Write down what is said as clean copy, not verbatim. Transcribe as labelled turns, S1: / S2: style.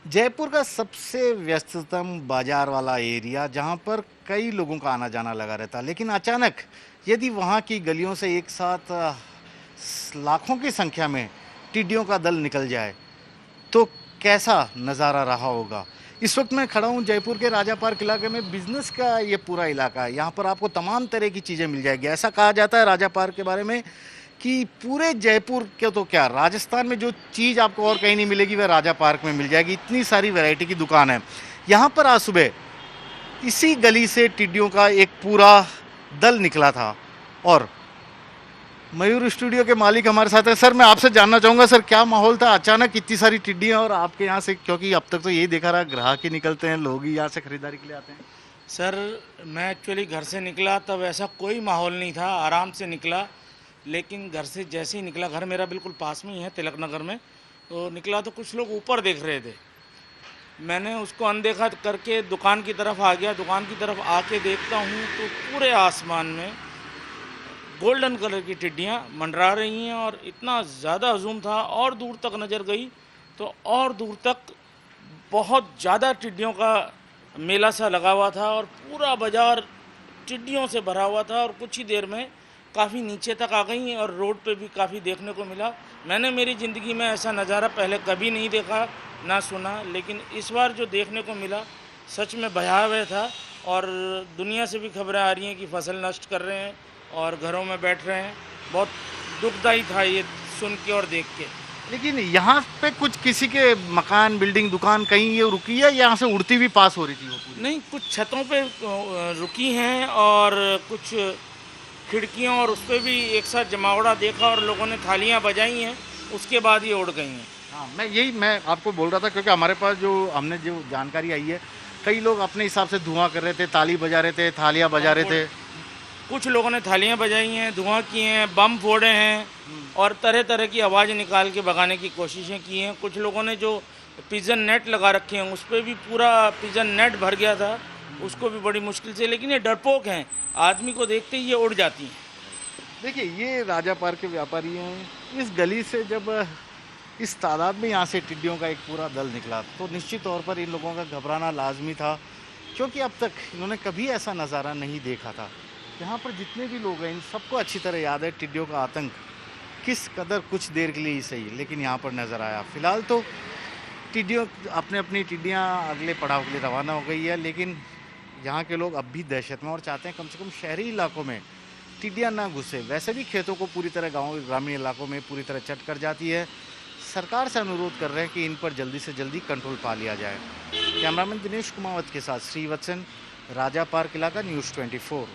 S1: जयपुर का सबसे व्यस्ततम बाजार वाला एरिया जहां पर कई लोगों का आना जाना लगा रहता, लेकिन अचानक यदि वहां की गलियों से एक साथ लाखों की संख्या में टिड्डियों का दल निकल जाए तो कैसा नज़ारा रहा होगा। इस वक्त मैं खड़ा हूं जयपुर के राजा पार्क इलाके में। बिजनेस का ये पूरा इलाका है, यहाँ पर आपको तमाम तरह की चीज़ें मिल जाएगी। ऐसा कहा जाता है राजा पार्क के बारे में कि पूरे जयपुर के तो क्या, राजस्थान में जो चीज़ आपको और कहीं नहीं मिलेगी वह राजा पार्क में मिल जाएगी। इतनी सारी वैरायटी की दुकान है यहाँ पर। आज सुबह इसी गली से टिड्डियों का एक पूरा दल निकला था और मयूर स्टूडियो के मालिक हमारे साथ है। सर, मैं आपसे जानना चाहूँगा, सर क्या माहौल था, अचानक इतनी सारी टिड्डियाँ और आपके यहाँ से, क्योंकि अब तक तो यही देखा रहा ग्राहक ही निकलते हैं, लोग ही यहाँ से खरीदारी के लिए आते हैं।
S2: सर, मैं एक्चुअली घर से निकला तब ऐसा कोई माहौल नहीं था, आराम से निकला। लेकिन घर से जैसे ही निकला, घर मेरा बिल्कुल पास में ही है तिलक नगर में, तो निकला तो कुछ लोग ऊपर देख रहे थे। मैंने उसको अनदेखा करके दुकान की तरफ आ गया। दुकान की तरफ आके देखता हूँ तो पूरे आसमान में गोल्डन कलर की टिड्डियाँ मंडरा रही हैं और इतना ज़्यादा हजूम था। और दूर तक नज़र गई तो और दूर तक बहुत ज़्यादा टिड्डियों का मेला सा लगा हुआ था और पूरा बाज़ार टिड्डियों से भरा हुआ था। और कुछ ही देर में काफ़ी नीचे तक आ गई और रोड पे भी काफ़ी देखने को मिला। मैंने मेरी ज़िंदगी में ऐसा नज़ारा पहले कभी नहीं देखा ना सुना, लेकिन इस बार जो देखने को मिला सच में भयावह था। और दुनिया से भी खबरें आ रही हैं कि फसल नष्ट कर रहे हैं और घरों में बैठ रहे हैं। बहुत दुखदाई था ये सुन के और देख के।
S1: लेकिन यहाँ पे कुछ किसी के मकान, बिल्डिंग, दुकान कहीं ये रुकी है, यहाँ से उड़ती हुई पास हो रही थी वो पूरी?
S2: नहीं, कुछ छतों पे रुकी हैं और कुछ खिड़कियों और उस पर भी एक साथ जमावड़ा देखा और लोगों ने थालियां बजाई हैं, उसके बाद ये उड़ गई हैं।
S1: हाँ, मैं आपको बोल रहा था क्योंकि हमारे पास हमने जो जानकारी आई है, कई लोग अपने हिसाब से धुआं कर रहे थे, ताली बजा रहे थे, थालियां बजा रहे थे।
S2: कुछ लोगों ने थालियां बजाई हैं, धुआं किए हैं, बम फोड़े हैं और तरह तरह की आवाज़ निकाल के भगाने की कोशिशें की हैं। कुछ लोगों ने जो पिजन नेट लगा रखे हैं उस पर भी पूरा पिजन नेट भर गया था, उसको भी बड़ी मुश्किल से। लेकिन ये डरपोक हैं, आदमी को देखते ही ये उड़ जाती हैं।
S1: देखिए, ये राजा पार्क के व्यापारी हैं। इस गली से जब इस तादाद में यहाँ से टिड्डियों का एक पूरा दल निकला तो निश्चित तौर पर इन लोगों का घबराना लाजमी था, क्योंकि अब तक इन्होंने कभी ऐसा नज़ारा नहीं देखा था। यहाँ पर जितने भी लोग हैं इन सबको अच्छी तरह याद है टिड्डियों का आतंक किस कदर कुछ देर के लिए ही सही, लेकिन यहाँ पर नज़र आया। फिलहाल तो टिड्डियों अपने अपनी टिड्डियाँ अगले पड़ाव के लिए रवाना हो गई है, लेकिन यहाँ के लोग अब भी दहशत में और चाहते हैं कम से कम शहरी इलाकों में टिड्डियाँ ना घुसे। वैसे भी खेतों को पूरी तरह, गाँव ग्रामीण इलाकों में पूरी तरह चट कर जाती है। सरकार से अनुरोध कर रहे हैं कि इन पर जल्दी से जल्दी कंट्रोल पा लिया जाए। कैमरामैन दिनेश कुमावत के साथ श्रीवत्सन, राजा पार्क इलाका, न्यूज़ 24।